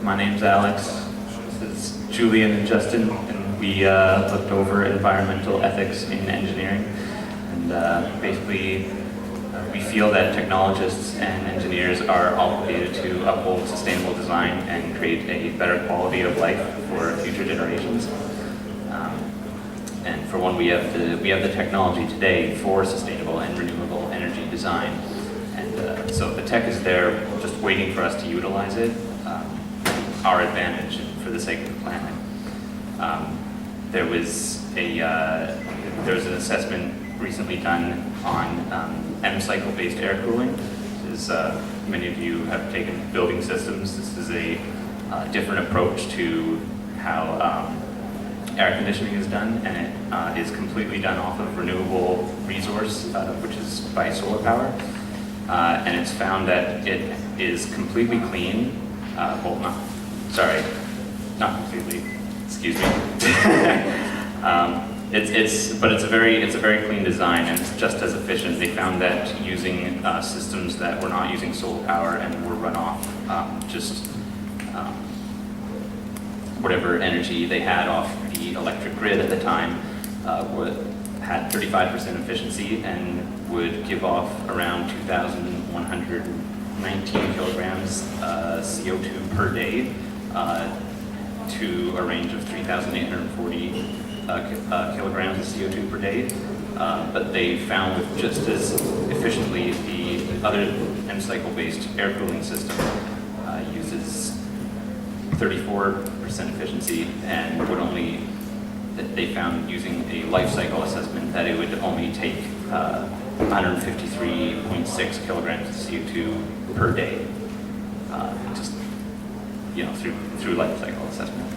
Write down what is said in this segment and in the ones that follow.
My name's Alex. This is Julian and Justin, and we looked over environmental ethics in engineering. And basically, we feel that technologists and engineers are obligated to uphold sustainable design and create a better quality of life for future generations. And for one, we have the technology today for sustainable and renewable energy design. And so the tech is there, just waiting for us to utilize it, our advantage for the sake of the planet. There was an assessment recently done on M-cycle-based air cooling. As many of you have taken building systems, this is a different approach to how air conditioning is done, and it is completely done off of renewable resource, which is by solar power. And it's found that it is completely clean. Well, not completely. Excuse me. But it's a very clean design, and it's just as efficient. They found that using systems that were not using solar power and were run off whatever energy they had off the electric grid at the time, had 35% efficiency and would give off around 2,119 kilograms CO2 per day to a range of 3,840 kilograms of CO2 per day. But they found with just as efficiently, the other M-cycle-based air cooling system uses 34% efficiency, and they found using a life cycle assessment that it would only take 153.6 kilograms of CO2 per day, through life cycle assessment.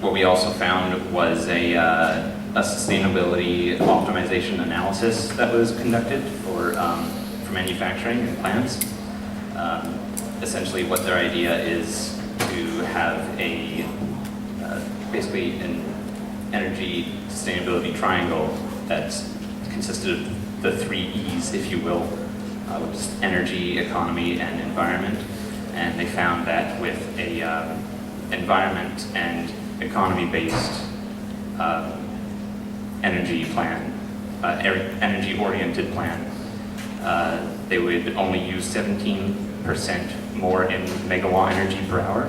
What we also found was a sustainability optimization analysis that was conducted for manufacturing and plants. Essentially, what their idea is to have basically an energy sustainability triangle that's consisted of the 3 E's, if you will, which is energy, economy, and environment. And they found that with a environment and economy-based energy plan, energy-oriented plan, they would only use 17% more in megawatt energy per hour.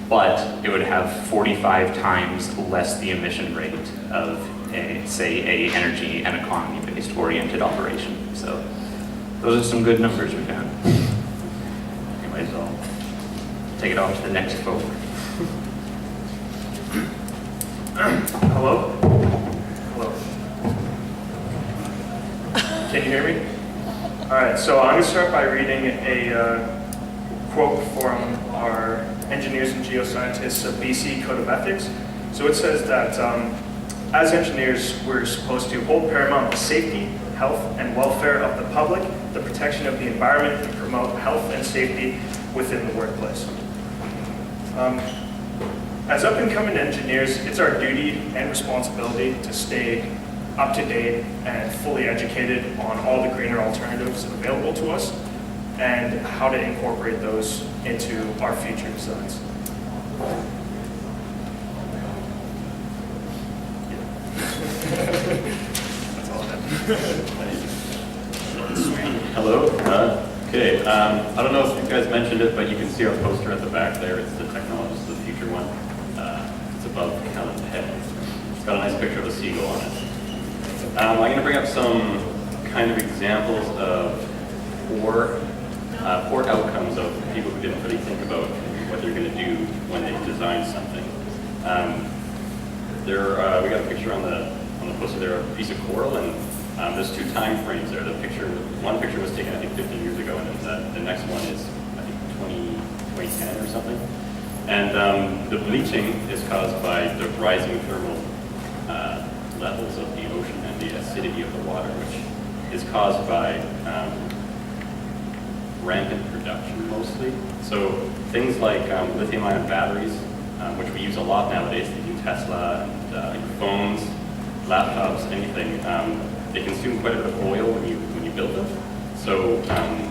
But it would have 45 times less the emission rate of a energy and economy-based oriented operation. So those are some good numbers we found. Anyways, I'll take it off to the next folk. Hello? Hello. Can you hear me? All right, so I'm going to start by reading a quote from our engineers and geoscientists of BC Code of Ethics. So it says that as engineers, we're supposed to hold paramount the safety, health, and welfare of the public, the protection of the environment, and promote health and safety within the workplace. As up-and-coming engineers, it's our duty and responsibility to stay up-to-date and fully educated on all the greener alternatives available to us and how to incorporate those into our future designs. That's all I have. Hello. Okay. I don't know if you guys mentioned it, but you can see our poster at the back there. It's the Technologists of the Future one. It's above Callan's head. It's got a nice picture of a seagull on it. I'm going to bring up some kind of examples of poor outcomes of people who didn't really think about what they're going to do when they design something. We got a picture on the poster there of a piece of coral, and there's 2 time frames there. One picture was taken, I think, 15 years ago, and the next one is, I think, 2010 or something. And the bleaching is caused by the rising thermal levels of the ocean and the acidity of the water, which is caused by rampant production mostly. So things like lithium-ion batteries, which we use a lot nowadays, they do Tesla, and phones, laptops, anything. They consume quite a bit of oil when you build them. So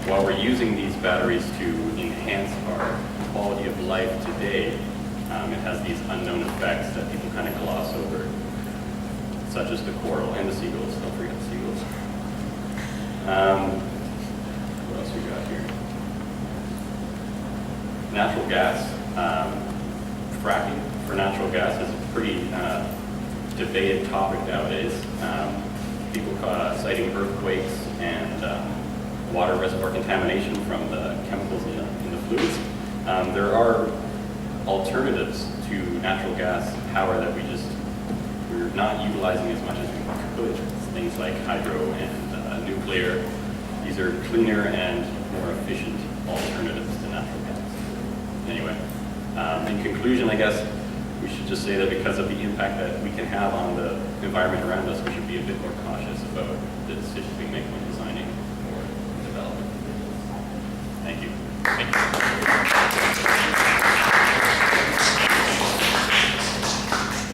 while we're using these batteries to enhance our quality of life today, it has these unknown effects that people kind of gloss over, such as the coral and the seagulls. Don't forget the seagulls. What else we got here? Natural gas. Fracking for natural gas is a pretty debated topic nowadays. People citing earthquakes and water reservoir contamination from the chemicals in the fluids. There are alternatives to natural gas power that we're not utilizing as much as we could. Things like hydro and nuclear. These are cleaner and more efficient alternatives to natural gas. Anyway, in conclusion, I guess we should just say that because of the impact that we can have on the environment around us, we should be a bit more cautious about the decisions we make when designing or developing. Thank you.